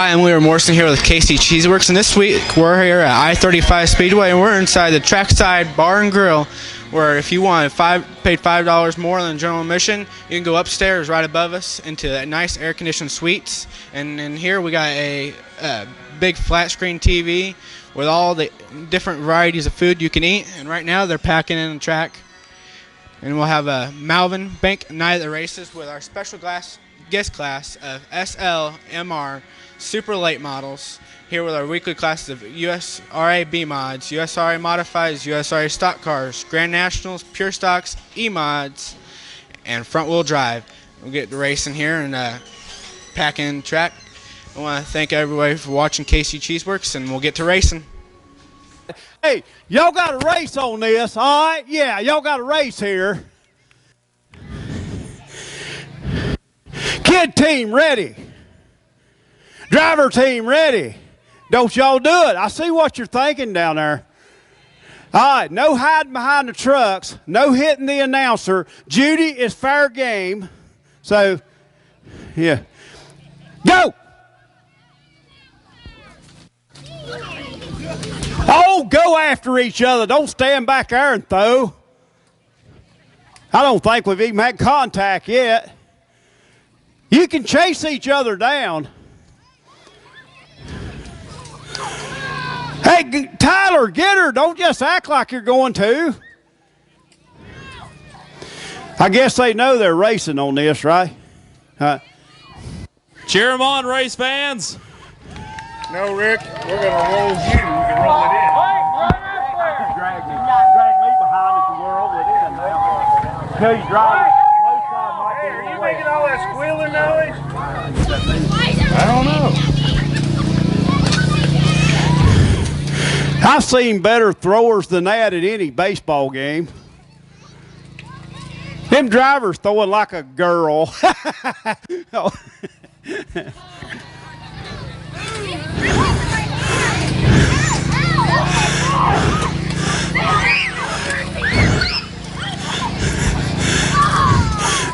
Hi, I'm Leroy Morrison here with KC Cheeseworks, and this week we're here at I-35 Speedway, and we're inside the trackside bar and grill, where if you paid $5 more than general admission, you can go upstairs right above us into that nice air-conditioned suites. And in here we got a big flat screen TV with all the different varieties of food you can eat. And right now they're packing in the track, and we'll have a Malvin Bank Night at the Races with our special guest class of SLMR super late models, here with our weekly classes of USRA B mods, USRA modifieds, USRA stock cars, Grand Nationals, pure stocks, E mods, and front wheel drive. We'll get to racing here and packing track. I want to thank everybody for watching KC Cheeseworks, and we'll get to racing. Hey, y'all got a race on this, all right? Yeah, y'all got a race here. Kid team ready. Driver team ready. Don't y'all do it. I see what you're thinking down there. All right, no hiding behind the trucks. No hitting the announcer. Judy is fair game. So, yeah. Go! Oh, go after each other. Don't stand back there and throw. I don't think we've even had contact yet. You can chase each other down. Hey, Tyler, get her. Don't just act like you're going to. I guess they know they're racing on this, right? Cheer them on, race fans. No, Rick, we're going to roll you. You can roll it in. Drag me behind if you roll it in now. Tell you drive it. Hey, are you making all that squealing noise? I don't know. I've seen better throwers than that at any baseball game. Them drivers throwing like a girl.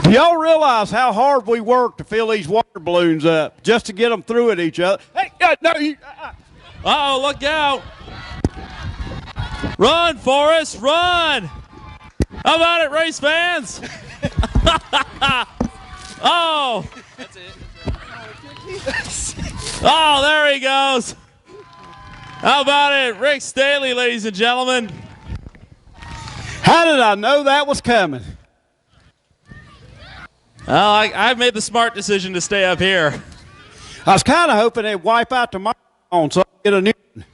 Do y'all realize how hard we work to fill these water balloons up just to get them through at each other? Hey, no, you. Uh-oh, look out. Run, Forrest, run. How about it, race fans? Oh. That's it. Oh, there he goes. How about it, Rick Staley, ladies and gentlemen? How did I know that was coming? Well, I've made the smart decision to stay up here. I was kind of hoping they'd wipe out the microphone so I could get a new one.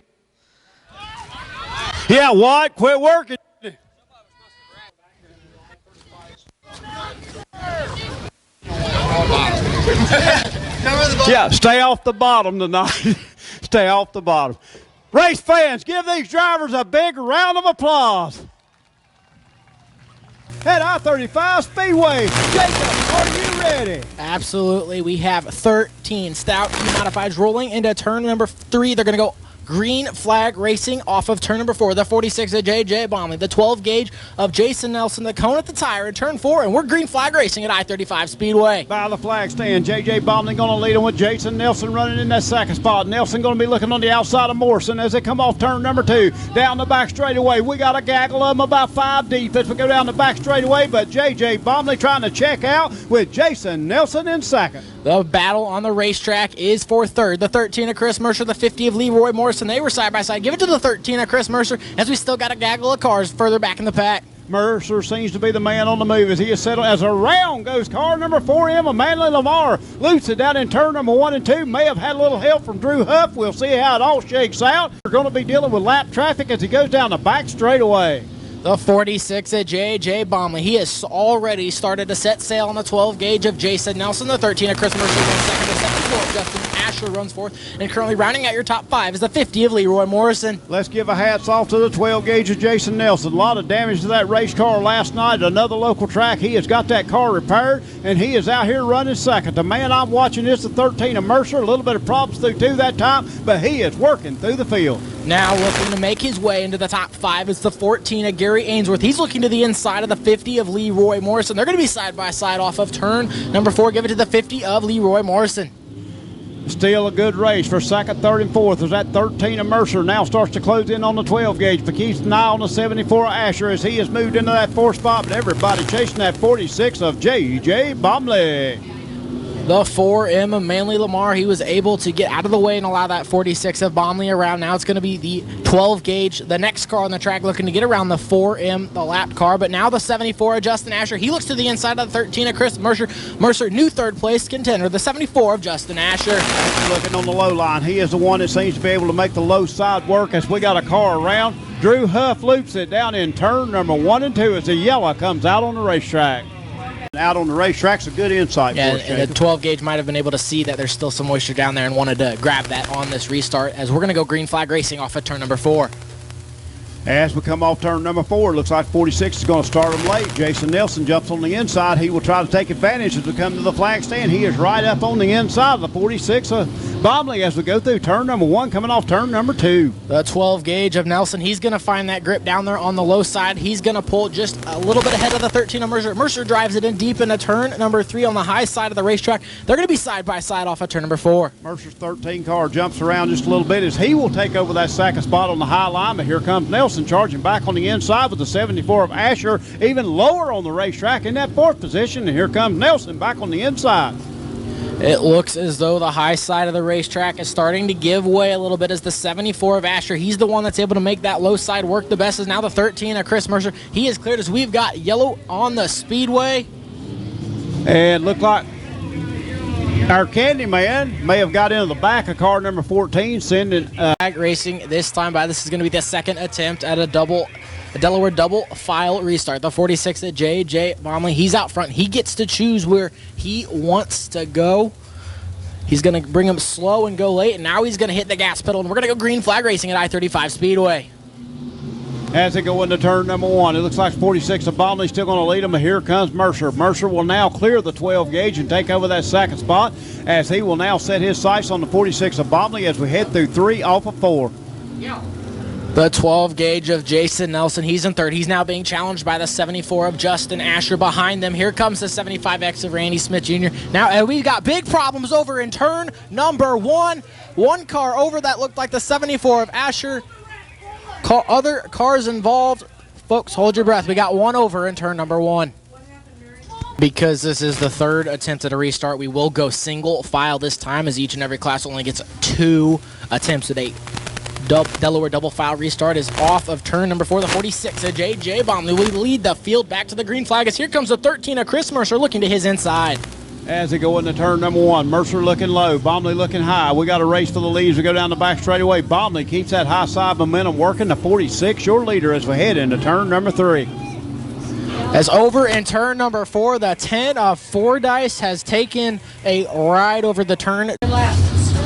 Yeah, what? Quit working. Yeah, stay off the bottom tonight. Stay off the bottom. Race fans, give these drivers a big round of applause. At I-35 Speedway, Jacob, are you ready? Absolutely. We have 13 stout E-modifieds rolling into turn number 3. They're going to go green flag racing off of turn number 4. The 46 of J.J. Bomley, the 12 gauge of Jason Nelson, the cone at the tire in turn 4, and we're green flag racing at I-35 Speedway. By the flag stand, J.J. Bomley going to lead him with Jason Nelson running in that second spot. Nelson going to be looking on the outside of Morrison as they come off turn number 2. Down the back straightaway, we got a gaggle of them about 5 deep as we go down the back straightaway, but J.J. Bomley trying to check out with Jason Nelson in second. The battle on the racetrack is for third. The 13 of Chris Mercer, the 50 of Leroy Morrison. They were side by side. Give it to the 13 of Chris Mercer as we still got a gaggle of cars further back in the pack. Mercer seems to be the man on the move as he is settled as around goes car number 4M of Manly Lamar. Loose it down in turn number 1 and 2. May have had a little help from Drew Huff. We'll see how it all shakes out. We're going to be dealing with lap traffic as he goes down the back straightaway. The 46 of J.J. Bomley. He has already started to set sail on the 12 gauge of Jason Nelson. The 13 of Chris Mercer runs second. The 74 of Justin Asher runs fourth. And currently rounding out your top 5 is the 50 of Leroy Morrison. Let's give a hats off to the 12 gauge of Jason Nelson. A lot of damage to that race car last night at another local track. He has got that car repaired, and he is out here running second. The man I'm watching is the 13 of Mercer. A little bit of problems through 2 that time, but he is working through the field. Now looking to make his way into the top 5 is the 14 of Gary Ainsworth. He's looking to the inside of the 50 of Leroy Morrison. They're going to be side by side off of turn number 4. Give it to the 50 of Leroy Morrison. Still a good race for second, third, and fourth. As that 13 of Mercer now starts to close in on the 12 gauge, but keeps an eye on the 74 of Asher as he has moved into that fourth spot. But everybody chasing that 46 of J.J. Bomley. The 4M of Manly Lamar, he was able to get out of the way and allow that 46 of Bomley around. Now it's going to be the 12 gauge, the next car on the track, looking to get around the 4M, the lapped car. But now the 74 of Justin Asher, he looks to the inside of the 13 of Chris Mercer. Mercer, new third place contender, the 74 of Justin Asher. Looking on the low line, he is the one that seems to be able to make the low side work as we got a car around. Drew Huff loops it down in turn number 1 and 2 as the yellow comes out on the racetrack. Out on the racetrack's a good insight. Yeah, for us, and the 12 gauge might have been able to see that there's still some moisture down there and wanted to grab that on this restart, as we're going to go green flag racing off of turn number 4. As we come off turn number 4, it looks like 46 is going to start him late. Jason Nelson jumps on the inside. He will try to take advantage as we come to the flag stand. He is right up on the inside of the 46 of Bomley as we go through turn number 1, coming off turn number 2. The 12 gauge of Nelson, he's going to find that grip down there on the low side. He's going to pull just a little bit ahead of the 13 of Mercer. Mercer drives it in deep into turn number 3 on the high side of the racetrack. They're going to be side by side off of turn number 4. Mercer's 13 car jumps around just a little bit as he will take over that second spot on the high line. But here comes Nelson charging back on the inside with the 74 of Asher, even lower on the racetrack in that 4th position. And here comes Nelson back on the inside. It looks as though the high side of the racetrack is starting to give way a little bit as the 74 of Asher, he's the one that's able to make that low side work the best. Is now the 13 of Chris Mercer. He is cleared as we've got yellow on the Speedway. And look like our Candyman may have got into the back of car number 14, sending Flag racing this time by. This is going to be the second attempt at a Delaware double file restart. The 46 at J.J. Bomley, he's out front. He gets to choose where he wants to go. He's going to bring him slow and go late, and now he's going to hit the gas pedal, and we're going to go green flag racing at I-35 Speedway. as they go into turn number 1. It looks like 46 of Ballon still going to lead them, but here comes Mercer. Mercer will now clear the 12 gauge and take over that second spot as he will now set his sights on the 46 of Ballon as we head through 3 off of 4. The 12 gauge of Jason Nelson, he's in third. He's now being challenged by the 74 of Justin Asher behind them. Here comes the 75X of Randy Smith Jr. Now we've got big problems over in turn number 1. One car over that looked like the 74 of Asher. Other cars involved. Folks, hold your breath. We got one over in turn number 1. Because this is the third attempt at a restart, we will go single file this time, as each and every class only gets 2 attempts at 8. Delaware double file restart is off of turn number 4. The 46 of J.J. Bomley will lead the field back to the green flag as here comes the 13 of Chris Mercer looking to his inside. As they go into turn number 1, Mercer looking low, Bomley looking high. We got a race for the leads. We go down the back straightaway. Bomley keeps that high side momentum working. The 46, your leader as we head into turn number 3. As over in turn number 4, the 10 of Fordyce has taken a ride over the turn.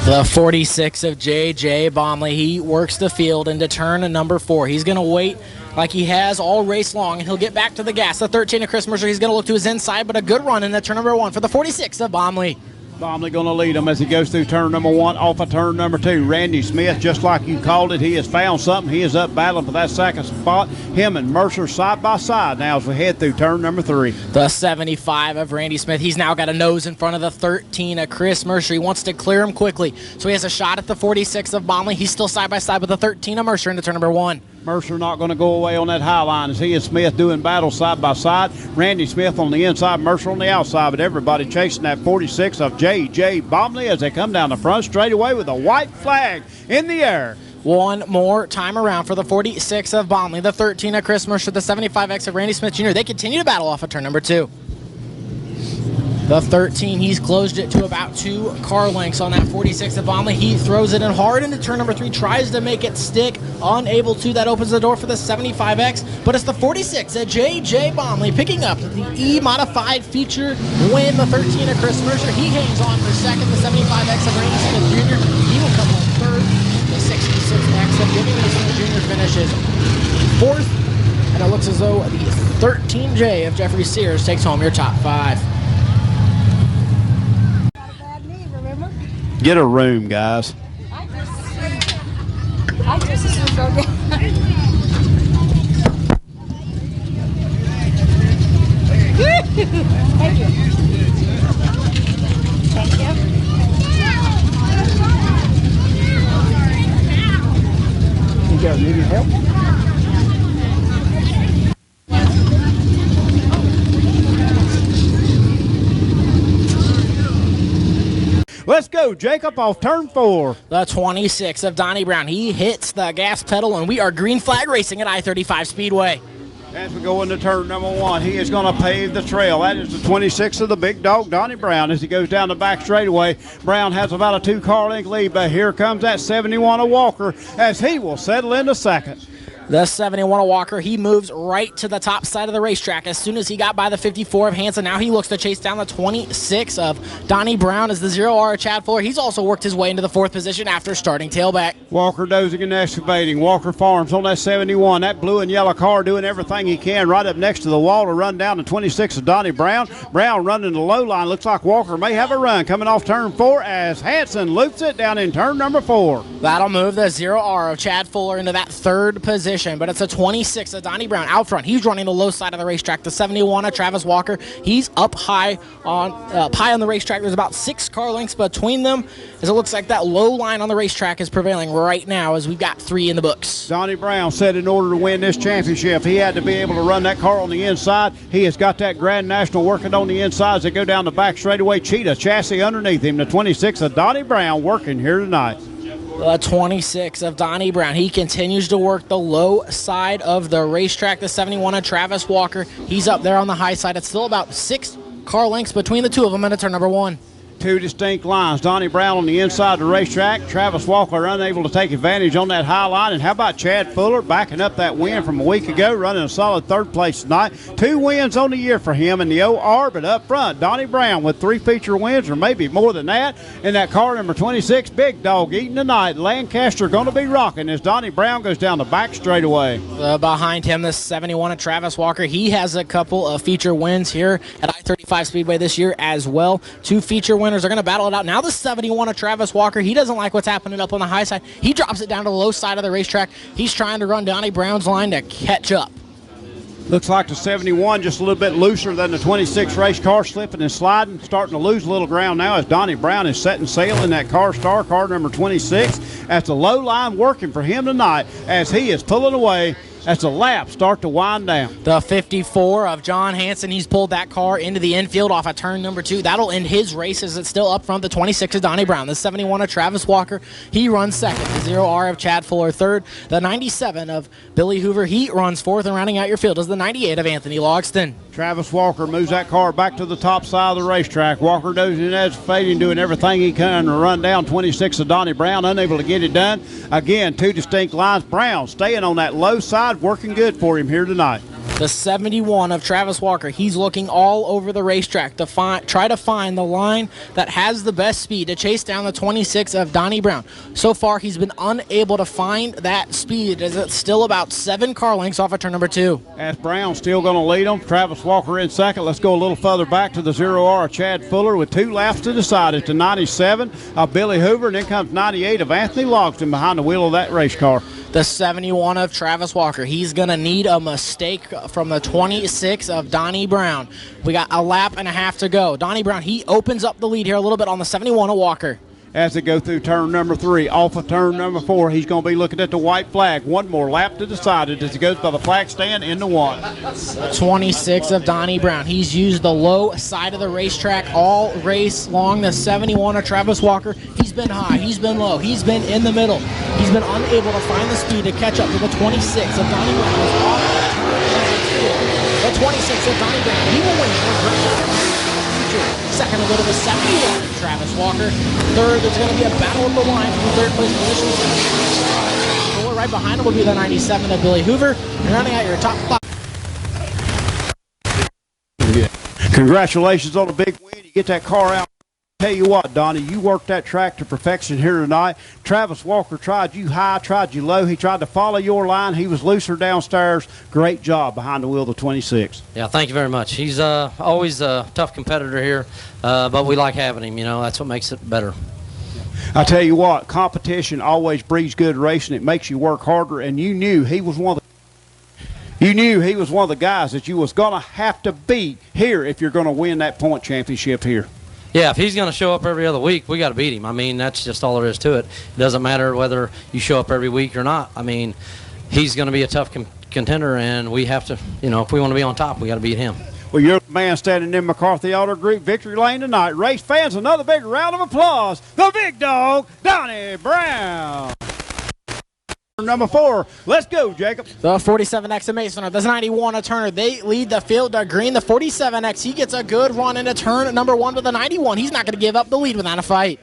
The 46 of J.J. Bomley, he works the field into turn number 4. He's going to wait like he has all race long, and he'll get back to the gas. The 13 of Chris Mercer, he's going to look to his inside, but a good run in the turn number 1 for the 46 of Bomley. Bomley going to lead him as he goes through turn number 1 off of turn number 2. Randy Smith, just like you called it, he has found something. He is up battling for that second spot. Him and Mercer side by side now as we head through turn number 3. The 75 of Randy Smith, he's now got a nose in front of the 13 of Chris Mercer. He wants to clear him quickly, so he has a shot at the 46 of Bomley. He's still side by side with the 13 of Mercer into turn number 1. Mercer not going to go away on that high line as he and Smith doing battle side by side. Randy Smith on the inside, Mercer on the outside, but everybody chasing that 46 of J.J. Bomley as they come down the front straightaway with a white flag in the air. One more time around for the 46 of Bomley, the 13 of Chris Mercer, the 75X of Randy Smith Jr. They continue to battle off of turn number 2. The 13, he's closed it to about 2 car lengths on that 46 of Bomley. He throws it in hard into turn number 3, tries to make it stick, unable to. That opens the door for the 75X, but it's the 46 of J.J. Bomley picking up the E-modified feature win. The 13 of Chris Mercer, he hangs on for second. The 75X of Randy Smith Jr., he will come home third. The 66X of Jimmy Smith Jr. finishes 4th, and it looks as though the 13J of Jeffrey Sears takes home your top 5. Get a room, guys. I just go down. Thank you. Thank you. Let's go, Jacob, off turn 4. The 26 of Donnie Brown. He hits the gas pedal, and we are green flag racing at I-35 Speedway. As we go into turn number 1, he is going to pave the trail. That is the 26 of the big dog, Donnie Brown, as he goes down the back straightaway. Brown has about a 2-car length lead, but here comes that 71 of Walker as he will settle into second. The 71 of Walker, he moves right to the top side of the racetrack as soon as he got by the 54 of Hanson. Now he looks to chase down the 26 of Donnie Brown as the 0R of Chad Fuller. He's also worked his way into the 4th position after starting tailback. Walker dozing and excavating. Walker Farms on that 71. That blue and yellow car doing everything he can right up next to the wall to run down the 26 of Donnie Brown. Brown running the low line. Looks like Walker may have a run coming off turn 4 as Hanson loops it down in turn number 4. That'll move the 0R of Chad Fuller into that 3rd position. But it's a 26 of Donnie Brown out front. He's running the low side of the racetrack. The 71 of Travis Walker. He's up high on the racetrack. There's about 6 car lengths between them, as it looks like that low line on the racetrack is prevailing right now, as we've got 3 in the books. Donnie Brown said in order to win this championship, he had to be able to run that car on the inside. He has got that Grand National working on the inside as they go down the back straightaway. Cheetah chassis underneath him. The 26 of Donnie Brown working here tonight. The 26 of Donnie Brown. He continues to work the low side of the racetrack. The 71 of Travis Walker. He's up there on the high side. It's still about 6 car lengths between the two of them into turn number 1. 2 distinct lines. Donnie Brown on the inside of the racetrack. Travis Walker unable to take advantage on that high line. And how about Chad Fuller backing up that win from a week ago, running a solid 3rd place tonight. 2 wins on the year for him in the OR, but up front, Donnie Brown with 3 feature wins, or maybe more than that. In that car number 26, big dog eating tonight. Lancaster going to be rocking as Donnie Brown goes down the back straightaway. Behind him, the 71 of Travis Walker. He has a couple of feature wins here at I-35 Speedway this year as well. 2 feature winners are going to battle it out. Now the 71 of Travis Walker, he doesn't like what's happening up on the high side. He drops it down to the low side of the racetrack. He's trying to run Donnie Brown's line to catch up. Looks like the 71 just a little bit looser than the 26 race car, slipping and sliding, starting to lose a little ground now as Donnie Brown is setting sail in that car star, car number 26. That's the low line working for him tonight as he is pulling away as the laps start to wind down. The 54 of John Hanson, he's pulled that car into the infield off of turn number 2. That'll end his race as it's still up front. The 26 of Donnie Brown. The 71 of Travis Walker, he runs 2nd. The 0R of Chad Fuller 3rd. The 97 of Billy Hoover, he runs 4th, and rounding out your field is the 98 of Anthony Logston. Travis Walker moves that car back to the top side of the racetrack. Walker dozing and agitating, doing everything he can to run down 26 of Donnie Brown, unable to get it done. Again, 2 distinct lines. Brown staying on that low side, working good for him here tonight. The 71 of Travis Walker, he's looking all over the racetrack to try to find the line that has the best speed to chase down the 26 of Donnie Brown. So far, he's been unable to find that speed as it's still about 7 car lengths off of turn number 2. As Brown still going to lead them. Travis Walker in 2nd. Let's go a little further back to the 0R of Chad Fuller with 2 laps to decide. It's the 97 of Billy Hoover, and then comes 98 of Anthony Logston behind the wheel of that race car. The 71 of Travis Walker. He's going to need a mistake from the 26 of Donnie Brown. We got a lap and a half to go. Donnie Brown, he opens up the lead here a little bit on the 71 of Walker. As they go through turn number 3, off of turn number 4, he's going to be looking at the white flag. One more lap to decide it as he goes by the flag stand into 1. 26 of Donnie Brown. He's used the low side of the racetrack all race long. The 71 of Travis Walker. He's been high. He's been low. He's been in the middle. He's been unable to find the speed to catch up to the 26 of Donnie Brown. Is off the 26 of Donnie Brown. He will win. Second will go to the 71 of Travis Walker. Third, there's going to be a battle of the line for the 3rd place position. Right behind him will be the 97 of Billy Hoover. You're running out your top 5. Congratulations on a big win. You get that car out. Tell you what, Donnie, you worked that track to perfection here tonight. Travis Walker tried you high, tried you low. He tried to follow your line. He was looser downstairs. Great job behind the wheel of the 26. Yeah, thank you very much. He's always a tough competitor here, but we like having him. You know, that's what makes it better. I tell you what, competition always breeds good racing. It makes you work harder, and you knew he was one of the guys that you was going to have to beat here if you're going to win that point championship here. Yeah, if he's going to show up every other week, we got to beat him. I mean, that's just all there is to it. It doesn't matter whether you show up every week or not. I mean, he's going to be a tough contender, and we have to, you know, if we want to be on top, we got to beat him. Well, you're the man standing in McCarthy Auto Group victory lane tonight. Race fans, another big round of applause. The big dog, Donnie Brown. Number 4, let's go, Jacob. The 47X of Mason, the 91 of Turner, they lead the field to green. The 47X, he gets a good run into turn number 1 with the 91. He's not going to give up the lead without a fight.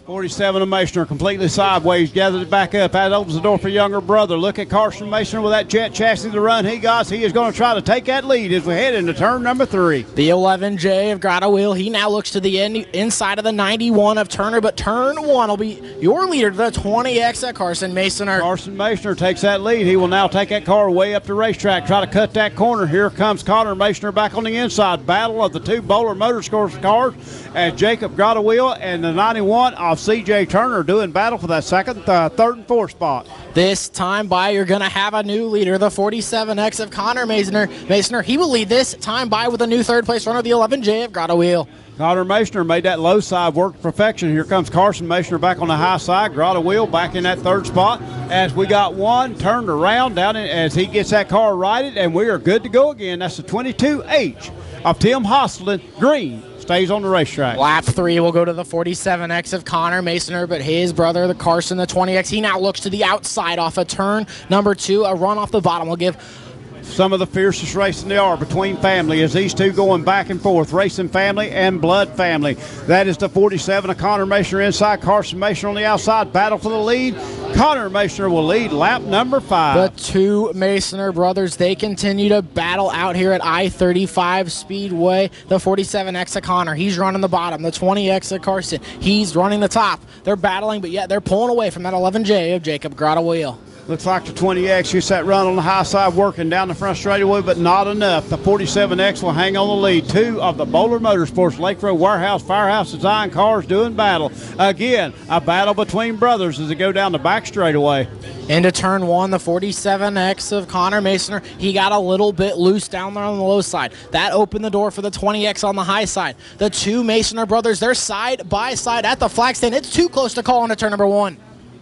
47 of Masoner completely sideways, gathered it back up. That opens the door for younger brother. Look at Carson Masoner with that jet chassis to run he got. He is going to try to take that lead as we head into turn number 3. The 11J of Grotto Wheel, he now looks to the inside of the 91 of Turner, but turn 1 will be your leader, the 20X of Carson Masoner. Carson Masoner takes that lead. He will now take that car way up the racetrack, try to cut that corner. Here comes Connor Masoner back on the inside. Battle of the 2 Bowler Motorsports cars as Jacob Grotto Wheel and the 91 of CJ Turner doing battle for that second, third, and fourth spot. This time by, you're going to have a new leader, the 47X of Connor Masoner. He will lead this time by with a new third place runner, the 11J of Grotto Wheel. Connor Masoner made that low side work to perfection. Here comes Carson Masoner back on the high side. Grotto Wheel back in that third spot as we got one turned around down in, as he gets that car righted, and we are good to go again. That's the 22H of Tim Hostelin. Green stays on the racetrack. Lap 3 will go to the 47X of Connor Masoner, but his brother, the Carson, the 20X, he now looks to the outside off of turn number 2. A run off the bottom will give some of the fiercest racing there are between family as these two going back and forth, racing family and blood family. That is the 47 of Connor Masoner inside, Carson Masoner on the outside, battle for the lead. Connor Masoner will lead lap number 5. The 2 Masoner brothers, they continue to battle out here at I-35 Speedway. The 47X of Connor, he's running the bottom. The 20X of Carson, he's running the top. They're battling, but yet they're pulling away from that 11J of Jacob Grotto Wheel. Looks like the 20X gets that run on the high side working down the front straightaway, but not enough. The 47X will hang on the lead. 2 of the Bowler Motorsports Lake Road Warehouse Firehouse Design cars doing battle. Again, a battle between brothers as they go down the back straightaway. Into turn 1, the 47X of Connor Masoner, he got a little bit loose down there on the low side. That opened the door for the 20X on the high side. The 2 Masoner brothers, they're side by side at the flag stand. It's too close to call into turn number 1.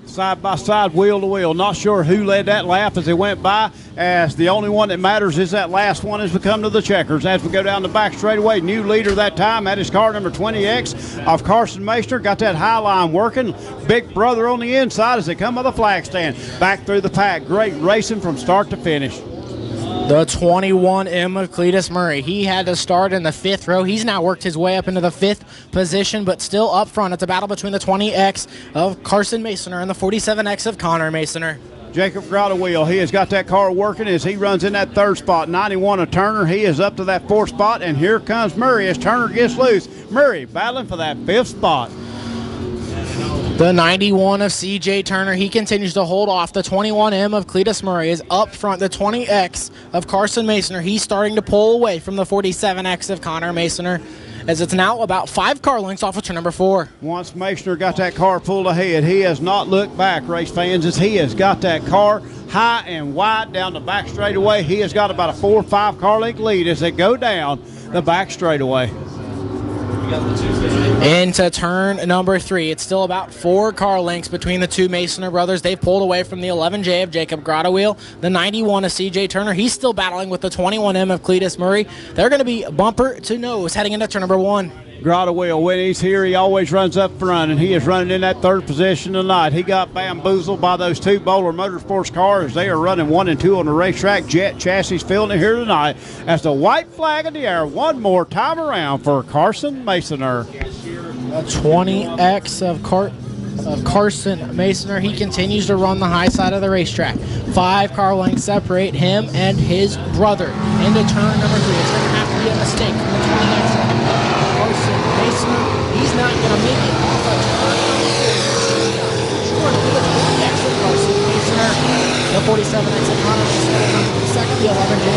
Side by side, wheel to wheel. Not sure who led that lap as they went by, as the only one that matters is that last one as we come to the checkers. As we go down the back straightaway, new leader that time, that is car number 20X of Carson Masoner. Got that high line working. Big brother on the inside as they come by the flag stand. Back through the pack. Great racing from start to finish. The 21M of Cletus Murray, he had to start in the 5th row. He's now worked his way up into the 5th position, but still up front. It's a battle between the 20X of Carson Masoner and the 47X of Connor Masoner. Jacob Grotto Wheel, he has got that car working as he runs in that 3rd spot. 91 of Turner, he is up to that 4th spot, and here comes Murray as Turner gets loose. Murray battling for that 5th spot. The 91 of CJ Turner, he continues to hold off. The 21M of Cletus Murray is up front. The 20X of Carson Masoner, he's starting to pull away from the 47X of Connor Masoner, as it's now about 5 car lengths off of turn number 4. Once Masoner got that car pulled ahead, he has not looked back, race fans, as he has got that car high and wide down the back straightaway. He has got about a 4 or 5 car length lead as they go down the back straightaway. Into turn number 3. It's still about 4 car lengths between the 2 Masoner brothers. They've pulled away from the 11J of Jacob Grotto Wheel. The 91 of CJ Turner, he's still battling with the 21M of Cletus Murray. They're going to be bumper to nose heading into turn number 1. Grotto Wheel, when he's here, he always runs up front, and he is running in that 3rd position tonight. He got bamboozled by those 2 Bowler Motorsports cars. They are running 1 and 2 on the racetrack. Jet chassis filling it here tonight as the white flag in the air one more time around for Carson Masoner. A 20X of Carson Masoner, he continues to run the high side of the racetrack. 5 car lengths separate him and his brother. Into turn number 3. It's going to have to be a mistake from the 20X of Carson Masoner. He's not going to make it off of turn number 4. Short to the 20X of Carson Masoner. The 47X of Connor Masoner comes to the second. The 11J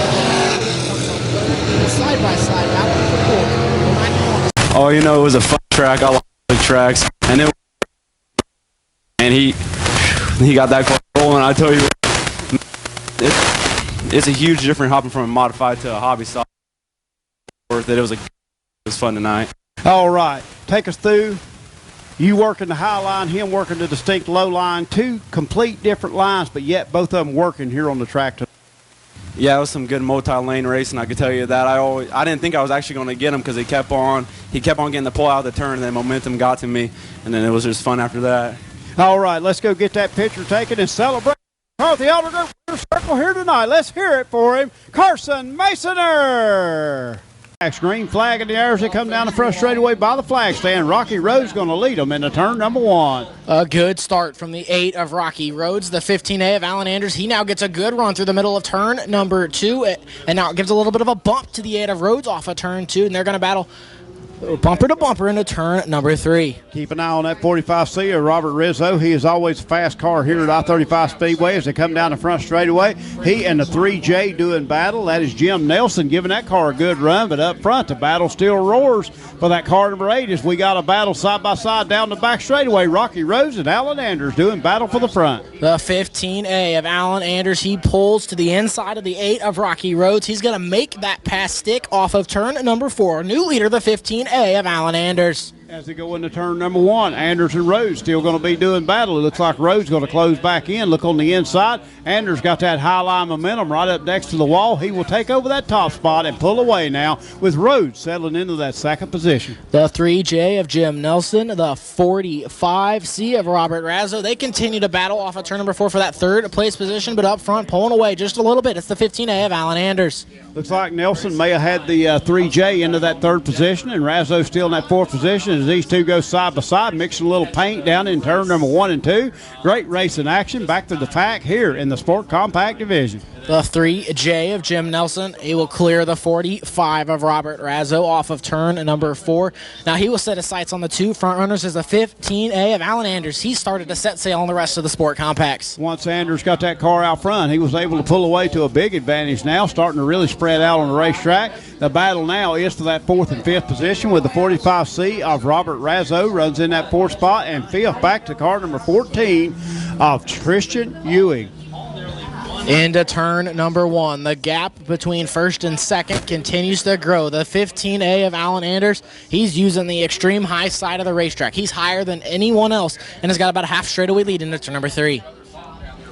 side by side battle for the 4. Oh, you know, it was a fun track. I like the tracks, and he got that car rolling. I tell you, it's a huge difference hopping from a modified to a hobby style. Worth it. It was fun tonight. All right, take us through You working the high line, him working the distinct low line, two complete different lines, but yet both of them working here on the track. Yeah, it was some good multi-lane racing. I can tell you that. I didn't think I was actually going to get him because he kept on getting the pull out of the turn, and then momentum got to me, and then it was just fun after that. All right, let's go get that picture taken and celebrate. The Elder Group Circle here tonight. Let's hear it for him, Carson Masoner. Green flag in the air as they come down the front straightaway by the flag stand. Rocky Road's going to lead them into turn number 1. A good start from the 8 of Rocky Roads. The 15A of Alan Anders, he now gets a good run through the middle of turn number 2. And now it gives a little bit of a bump to the 8 of Roads off of turn 2. And they're going to battle bumper to bumper into turn number 3. Keep an eye on that 45C of Robert Rizzo. He is always a fast car here at I-35 Speedway as they come down the front straightaway. He and the 3J doing battle. That is Jim Nelson giving that car a good run, but up front the battle still roars for that car number 8 as we got a battle side by side down the back straightaway. Rocky Rose and Alan Anders doing battle for the front. The 15A of Alan Anders, he pulls to the inside of the 8 of Rocky Roads. He's going to make that pass stick off of turn number 4. New leader, the 15A of Alan Anders. As they go into turn number 1, Anders and Rhodes still going to be doing battle. It looks like Rhodes going to close back in. Look on the inside. Anders got that high line momentum right up next to the wall. He will take over that top spot and pull away now with Rhodes settling into that second position. The 3J of Jim Nelson, the 45C of Robert Razzo. They continue to battle off of turn number 4 for that third place position, but up front pulling away just a little bit. It's the 15A of Alan Anders. Looks like Nelson may have had the 3J into that third position, and Razzo still in that fourth position as these two go side by side, mixing a little paint down in turn number 1 and 2. Great racing action back to the pack here in the Sport Compact Division. The 3J of Jim Nelson, he will clear the 45 of Robert Razzo off of turn number 4. Now he will set his sights on the 2 front runners as the 15A of Alan Anders. He started to set sail on the rest of the Sport Compacts. Once Anders got that car out front, he was able to pull away to a big advantage now, starting to really spread out on the racetrack. The battle now is to that 4th and 5th position with the 45C of Robert Razzo runs in that 4th spot, and 5th back to car number 14 of Christian Ewing. Into turn number 1. The gap between first and second continues to grow. The 15A of Alan Anders, he's using the extreme high side of the racetrack. He's higher than anyone else and has got about a half straightaway lead into turn number 3.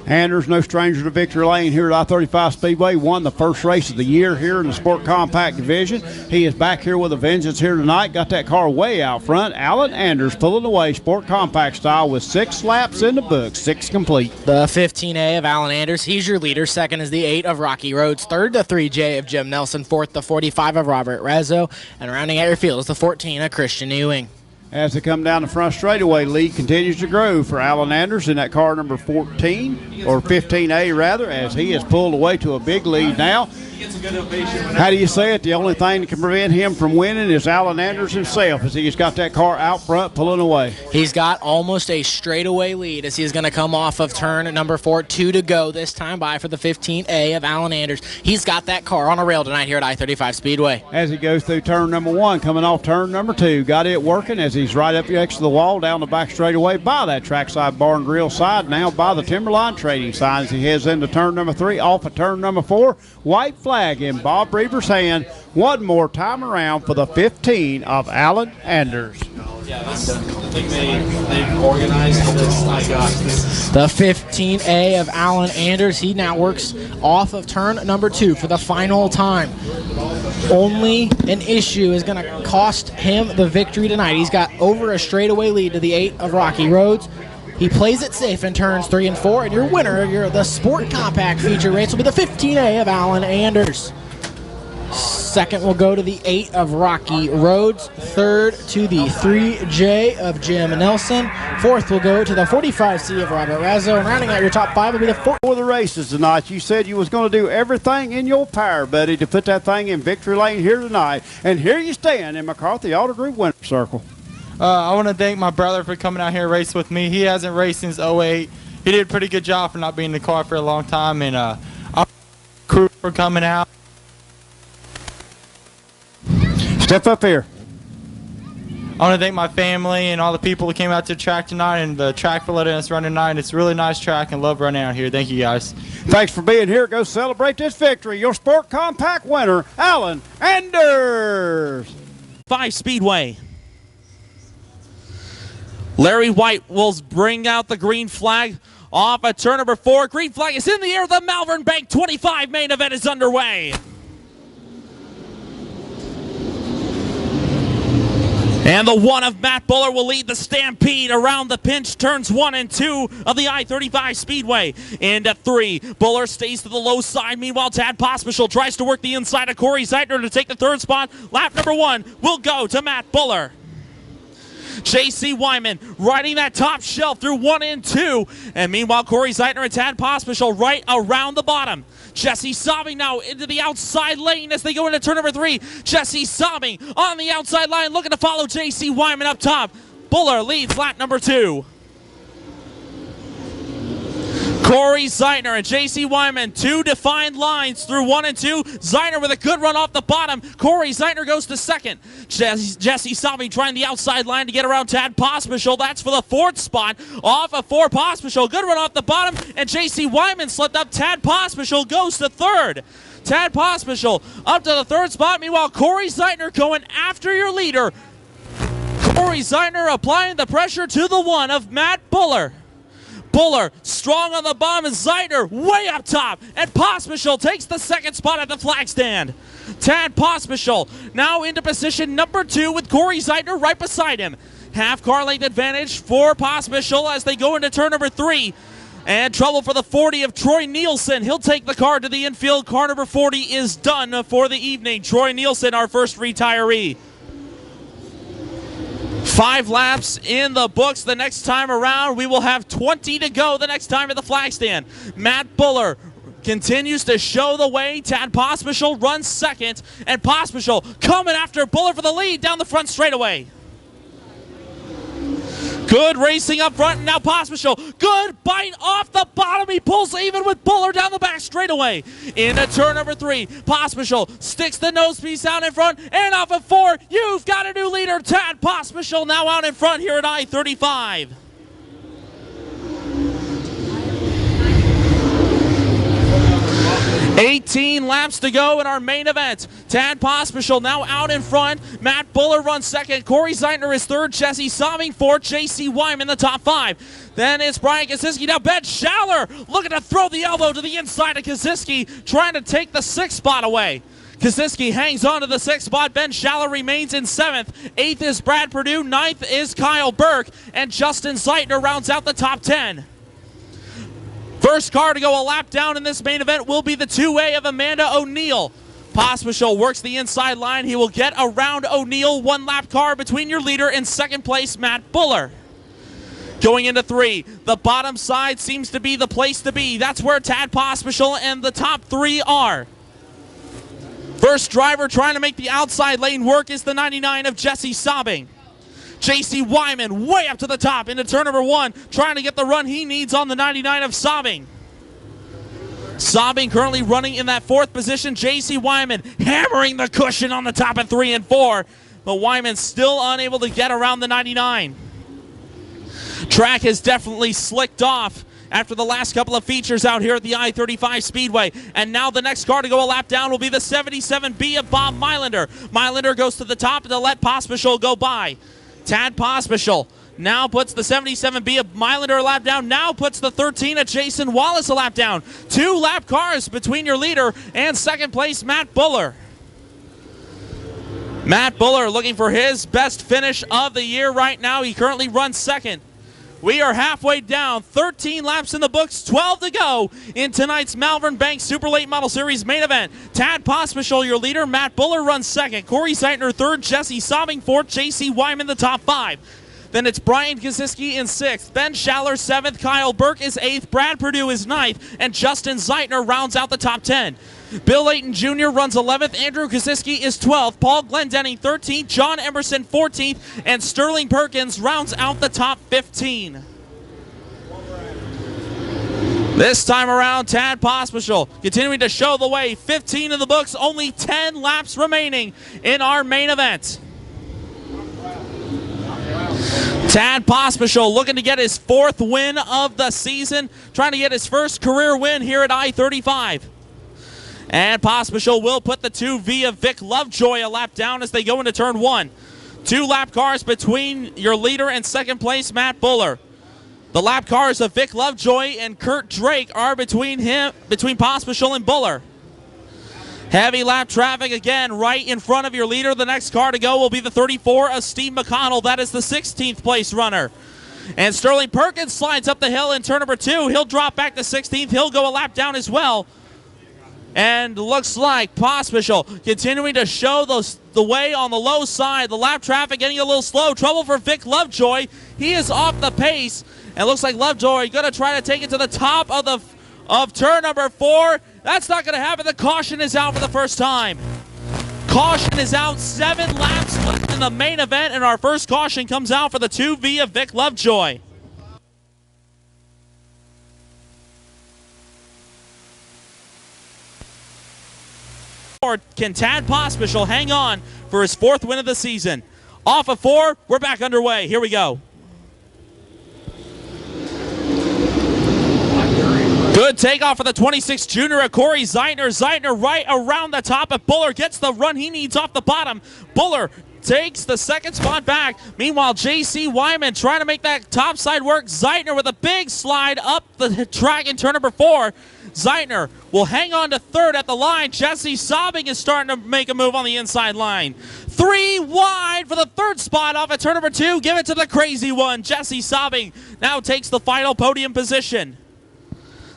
Anders, no stranger to victory lane here at I-35 Speedway, won the first race of the year here in the Sport Compact Division. He is back here with a vengeance here tonight. Got that car way out front. Alan Anders pulling away Sport Compact style with 6 laps in the book, 6 complete. The 15A of Alan Anders, he's your leader. Second is the 8 of Rocky Roads. Third, the 3J of Jim Nelson. Fourth, the 45 of Robert Razzo. And rounding out your field is the 14 of Christian Ewing. As they come down the front straightaway, lead continues to grow for Alan Anders in that car number 14, or 15A rather, as he has pulled away to a big lead now. How do you say it? The only thing that can prevent him from winning is Alan Anders himself, as he's got that car out front pulling away. He's got almost a straightaway lead as he's going to come off of turn number 4. 2 to go this time by for the 15A of Alan Anders. He's got that car on a rail tonight here at I-35 Speedway. As he goes through turn number 1, coming off turn number 2, got it working as he's right up next to the wall down the back straightaway by that trackside bar and grill side, now by the Timberline trading sign as he heads into turn number 3, off of turn number 4. White flag in Bob Reaver's hand. One more time around for the 15 of Alan Anders. Yeah, I think they organized this. I got this. The 15A of Alan Anders, he now works off of turn number 2 for the final time. Only an issue is going to cost him the victory tonight. He's got over a straightaway lead to the 8 of Rocky Roads. He plays it safe in turns 3 and 4, and your winner of the Sport Compact feature race will be the 15A of Alan Anders. Second will go to the 8 of Rocky Roads. Third to the 3J of Jim Nelson. Fourth will go to the 45C of Robert Razzo. And rounding out your top 5 will be the 4th. For the races tonight, you said you was going to do everything in your power, buddy, to put that thing in victory lane here tonight. And here you stand in McCarthy Auto Group winner circle. I want to thank my brother for coming out here to race with me. He hasn't raced since 08. He did a pretty good job for not being in the car for a long time. And I'm crew for coming out. Step up here. I want to thank my family and all the people who came out to the track tonight and the track for letting us run tonight. It's a really nice track and love running out here. Thank you, guys. Thanks for being here. Go celebrate this victory. Your Sport Compact winner, Alan Anders. 5 Speedway. Larry White will bring out the green flag off at turn number 4. Green flag is in the air. The Malvern Bank 25 main event is underway. And the one of Matt Buller will lead the stampede around the pinch turns 1 and 2 of the I-35 Speedway. Into 3, Buller stays to the low side. Meanwhile, Tad Pospischel tries to work the inside of Corey Zeitner to take the 3rd spot. Lap number 1 will go to Matt Buller. J.C. Wyman riding that top shelf through 1 and 2. And meanwhile, Corey Zeitner and Tad Pospischel right around the bottom. Jesse Sobbing now into the outside lane as they go into turn number 3. Jesse Sobbing on the outside line looking to follow J.C. Wyman up top. Buller leads lap number 2. Corey Zeitner and J.C. Wyman, 2 defined lines through 1 and 2. Zeitner with a good run off the bottom. Corey Zeitner goes to 2nd. Jesse Sobbing trying the outside line to get around Tad Pospischel. That's for the 4th spot. Off of 4 Pospischel. Good run off the bottom. And J.C. Wyman slipped up. Tad Pospischel goes to 3rd. Tad Pospischel up to the 3rd spot. Meanwhile, Corey Zeitner going after your leader. Corey Zeitner applying the pressure to the 1 of Matt Buller. Buller strong on the bottom and Zeitner way up top. And Pospischel takes the 2nd spot at the flag stand. Tad Pospischel now into position number 2 with Corey Zeitner right beside him. Half car length advantage for Pospischel as they go into turn number 3. And trouble for the 40 of Troy Nielsen. He'll take the car to the infield. Car number 40 is done for the evening. Troy Nielsen, our first retiree. 5 laps in the books the next time around. We will have 20 to go the next time at the flag stand. Matt Buller continues to show the way. Tad Pospischel runs 2nd. And Pospischel coming after Buller for the lead down the front straightaway. Good racing up front. Now Pospischel. Good bite off the bottom. He pulls even with Buller down the back straightaway. Into turn number 3. Pospischel sticks the nose piece out in front. And off of 4. You've got a new leader. Tad Pospischel now out in front here at I-35. 18 laps to go in our main event. Tad Pospischel now out in front. Matt Buller runs 2nd. Corey Zeitner is 3rd. Jesse Sobbing 4th. J.C. Wyman in the top 5. Then it's Brian Kosiski. Now Ben Schaller looking to throw the elbow to the inside of Kosiski, trying to take the 6th spot away. Kosiski hangs on to the 6th spot. Ben Schaller remains in 7th. 8th is Brad Perdue. 9th is Kyle Burke. And Justin Zeitner rounds out the top 10. First car to go a lap down in this main event will be the 2A of Amanda O'Neill. Pospischel works the inside line. He will get around O'Neill. 1 lap car between your leader and 2nd place, Matt Buller. Going into 3, the bottom side seems to be the place to be. That's where Tad Pospischel and the top 3 are. First driver trying to make the outside lane work is the 99 of Jesse Sobbing. J.C. Wyman way up to the top into turn number 1, trying to get the run he needs on the 99 of Sobbing. Sobbing currently running in that 4th position. J.C. Wyman hammering the cushion on the top at 3 and 4, but Wyman still unable to get around the 99. Track has definitely slicked off after the last couple of features out here at the I-35 Speedway. And now the next car to go a lap down will be the 77B of Bob Mylander. Mylander goes to the top to let Pospischel go by. Tad Pospischel now puts the 77B of Mylander a lap down, now puts the 13 of Jason Wallace a lap down. 2 lap cars between your leader and 2nd place, Matt Buller. Matt Buller looking for his best finish of the year right now. He currently runs 2nd. We are halfway down, 13 laps in the books, 12 to go in tonight's Malvern Bank Super Late Model Series main event. Tad Pospischel, your leader. Matt Buller runs 2nd. Corey Zeitner 3rd. Jesse Sobbing 4th. J.C. Wyman the top 5. Then it's Brian Kosiski in 6th. Ben Schaller 7th. Kyle Burke is 8th. Brad Perdue is 9th. And Justin Zeitner rounds out the top 10. Bill Layton Jr. runs 11th. Andrew Kosiski is 12th. Paul Glendenning 13th. John Emerson 14th. And Sterling Perkins rounds out the top 15. This time around, Tad Pospischel continuing to show the way. 15 in the books, only 10 laps remaining in our main event. Tad Pospischel looking to get his 4th win of the season, trying to get his first career win here at I-35. And Pospischel will put the 2V of Vic Lovejoy a lap down as they go into turn 1. 2 lap cars between your leader and second place, Matt Buller. The lap cars of Vic Lovejoy and Kurt Drake are between Pospisil and Buller. Heavy lap traffic again right in front of your leader. The next car to go will be the 34 of Steve McConnell. That is the 16th place runner. And Sterling Perkins slides up the hill in turn number 2. He'll drop back to 16th. He'll go a lap down as well. And looks like Pospisil continuing to show the way on the low side. The lap traffic getting a little slow. Trouble for Vic Lovejoy. He is off the pace. And looks like Lovejoy going to try to take it to the top of turn number 4. That's not going to happen. The caution is out for the first time. Caution is out. 7 laps left in the main event, and our first caution comes out for the 2V of Vic Lovejoy. Can Tad Pospisil hang on for his 4th win of the season? Off of 4, we're back underway. Here we go. Good takeoff for the 26 junior of Corey Zeitner. Zeitner right around the top of Buller. Gets the run he needs off the bottom. Buller takes the 2nd spot back. Meanwhile, J.C. Wyman trying to make that top side work. Zeitner with a big slide up the track in turn number 4. Zeitner will hang on to 3rd at the line. Jesse Sobbing is starting to make a move on the inside line. 3 wide for the 3rd spot off at turn number 2. Give it to the crazy one. Jesse Sobbing now takes the final podium position.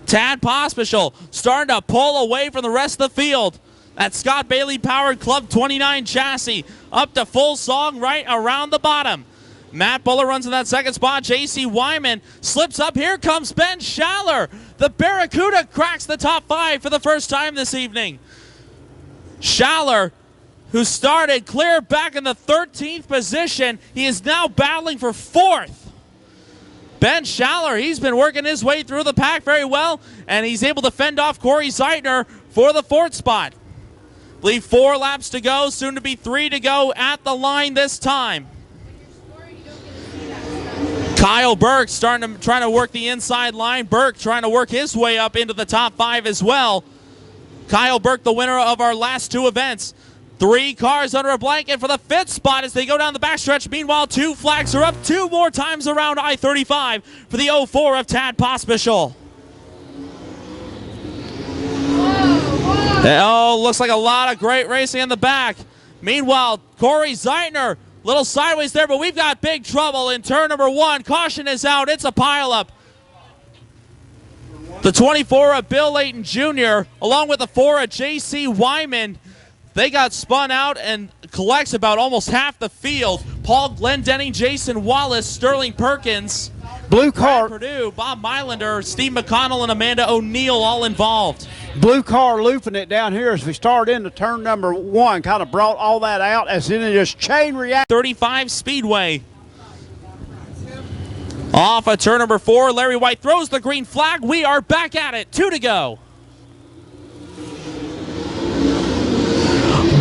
Tad Pospisil starting to pull away from the rest of the field. That Scott Bailey powered Club 29 chassis up to full song right around the bottom. Matt Buller runs in that 2nd spot. J.C. Wyman slips up. Here comes Ben Schaller. The Barracuda cracks the top 5 for the first time this evening. Schaller, who started clear back in the 13th position, he is now battling for 4th. Ben Schaller, he's been working his way through the pack very well, and he's able to fend off Corey Zeitner for the 4th spot. I believe 4 laps to go, soon to be 3 to go at the line this time. Kyle Burke trying to work the inside line. Burke trying to work his way up into the top 5 as well. Kyle Burke, the winner of our last 2 events. 3 cars under a blanket for the 5th spot as they go down the backstretch. Meanwhile, 2 flags are up 2 more times around I-35 for the 04 of Tad Pospisil. Oh, looks like a lot of great racing in the back. Meanwhile, Corey Zeitner, little sideways there, but we've got big trouble in turn number 1. Caution is out. It's a pileup. The 24 of Bill Layton Jr., along with the 4 of J.C. Wyman, they got spun out and collects about almost half the field. Paul Glendenning, Jason Wallace, Sterling Perkins, Blue car, Brad Perdue, Bob Mylander, Steve McConnell, and Amanda O'Neill all involved. blue car looping it down here as we start into turn number 1. Kind of brought all that out as in it just chain reaction. 35 Speedway. Off of turn number 4, Larry White throws the green flag. We are back at it. 2 to go.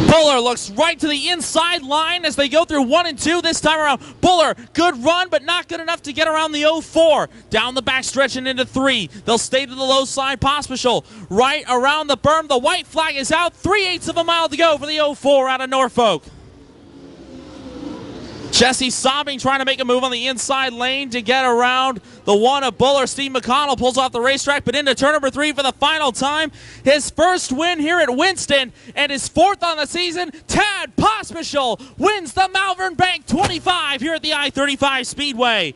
Buller looks right to the inside line as they go through 1 and 2 this time around. Buller, good run, but not good enough to get around the 04. Down the back stretch and into 3. They'll stay to the low side. Pospisil right around the berm. The white flag is out. 3/8 of a mile to go for the 04 out of Norfolk. Jesse Sobbing trying to make a move on the inside lane to get around the 1 of Buller. Steve McConnell pulls off the racetrack, but into turn number 3 for the final time. His first win here at Winston and his 4th on the season. Tad Pospisil wins the Malvern Bank 25 here at the I-35 Speedway.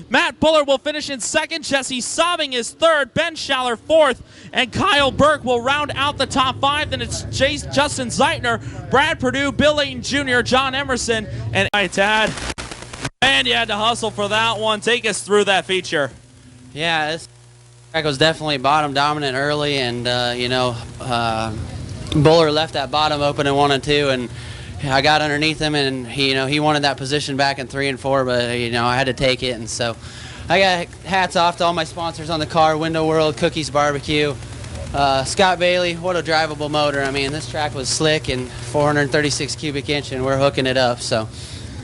Matt Buller will finish in 2nd. Jesse Sobbing is 3rd. Ben Schaller 4th. And Kyle Burke will round out the top 5. Then it's Justin Zeitner, Brad Perdue, Bill Layton Jr., John Emerson, and Tad. Man, you had to hustle for that one. Take us through that feature. Yeah, this track was definitely bottom dominant early, and Buller left that bottom open in 1 and 2, and I got underneath him, and he wanted that position back in 3 and 4, but I had to take it, and so I got hats off to all my sponsors on the car: Window World, Cookies Barbecue, Scott Bailey. What a drivable motor! I mean, this track was slick and 436 cubic inch, and we're hooking it up. So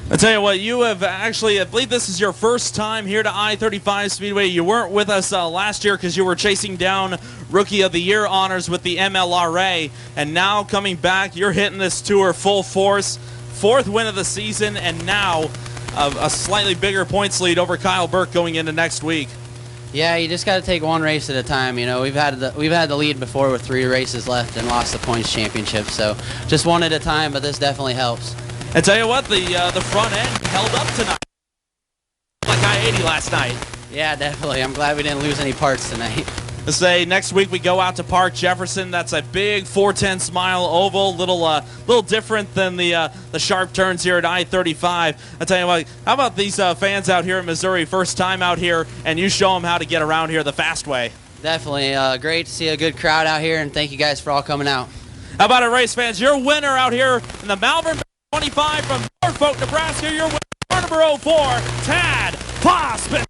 I tell you what, you have actually, I believe this is your first time here to I-35 Speedway. You weren't with us last year because you were chasing down Rookie of the Year honors with the MLRA, and now coming back, you're hitting this tour full force. 4th win of the season, and now a slightly bigger points lead over Kyle Burke going into next week. Yeah, you just got to take one race at a time. You know, we've had the lead before with 3 races left and lost the points championship. So just one at a time, but this definitely helps. And tell you what, the front end held up tonight, like I-80 last night. Yeah, definitely. I'm glad we didn't lose any parts tonight. Let's say next week we go out to Park Jefferson. That's a big 410 smile oval, little different than the sharp turns here at I-35. I tell you what, how about these fans out here in Missouri, first time out here, and you show them how to get around here the fast way. Definitely. Great to see a good crowd out here, and thank you guys for all coming out. How about it, race fans? Your winner out here in the Malvern 25 from Norfolk, Nebraska. Your winner, number 04, Tad Pospin.